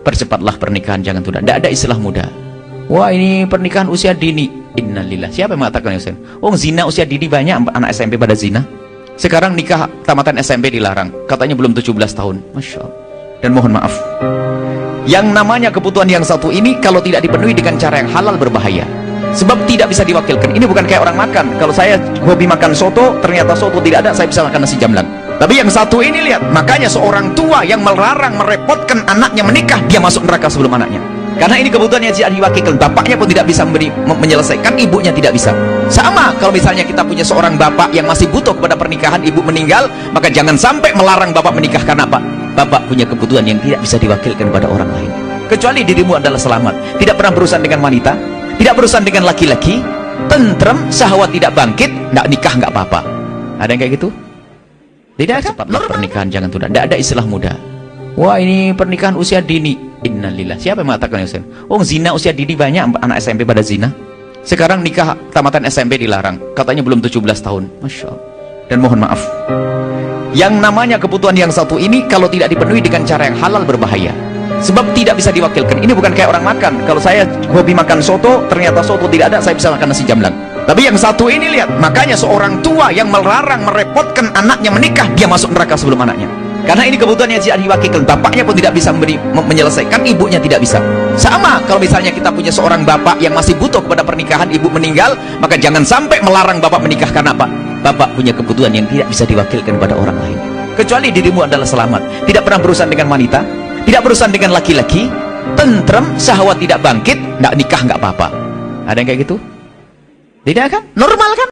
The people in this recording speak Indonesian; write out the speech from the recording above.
percepatlah pernikahan, jangan tunda. Tidak ada istilah muda. Wah, ini pernikahan usia dini. Innalillah. Siapa yang mengatakan Husain? Oh, zina usia dini, banyak anak SMP pada zina. Sekarang nikah tamatan SMP dilarang, katanya belum 17 tahun. Masya Allah. Dan mohon maaf, yang namanya kebutuhan yang satu ini kalau tidak dipenuhi dengan cara yang halal berbahaya. Sebab tidak bisa diwakilkan. Ini bukan kayak orang makan. Kalau saya hobi makan soto, ternyata soto tidak ada, saya bisa makan nasi jamblang. Tapi yang satu ini lihat, makanya seorang tua yang melarang, merepotkan anaknya menikah, dia masuk neraka sebelum anaknya. Karena ini kebutuhan yang tidak diwakilkan. Bapaknya pun tidak bisa menyelesaikan, ibunya tidak bisa. Sama kalau misalnya kita punya seorang bapak yang masih butuh kepada pernikahan, ibu meninggal, maka jangan sampai melarang bapak menikah. Karena apa? Bapak punya kebutuhan yang tidak bisa diwakilkan kepada orang lain. Kecuali dirimu adalah selamat, tidak pernah berurusan dengan wanita, tidak berurusan dengan laki-laki, tentrem, syahwat tidak bangkit, nggak nikah nggak apa-apa. Ada yang kayak gitu? Tidak ada. Cepatlah pernikahan, jangan tunda. Tidak ada istilah muda. Wah, ini pernikahan usia dini. Innalillah. Siapa yang mengatakan Husain? Oh, zina usia dini, banyak anak SMP pada zina. Sekarang nikah tamatan SMP dilarang, katanya belum 17 tahun. Masya Allah. Dan mohon maaf, yang namanya kebutuhan yang satu ini kalau tidak dipenuhi dengan cara yang halal berbahaya. Sebab tidak bisa diwakilkan. Ini bukan kayak orang makan. Kalau saya hobi makan soto, ternyata soto tidak ada, saya bisa makan nasi jamblang. Tapi yang satu ini lihat, makanya seorang tua yang melarang, merepotkan anaknya menikah, dia masuk neraka sebelum anaknya. Karena ini kebutuhan yang tidak diwakilkan. Bapaknya pun tidak bisa menyelesaikan, ibunya tidak bisa. Sama kalau misalnya kita punya seorang bapak yang masih butuh kepada pernikahan, ibu meninggal, maka jangan sampai melarang bapak menikah. Karena apa? Bapak punya kebutuhan yang tidak bisa diwakilkan kepada orang lain. Kecuali dirimu adalah selamat, tidak pernah berurusan dengan wanita, tidak berurusan dengan laki-laki, tentrem, syahwat tidak bangkit, nggak nikah nggak apa-apa. Ada yang kayak gitu? Tidak kan? Normal kan?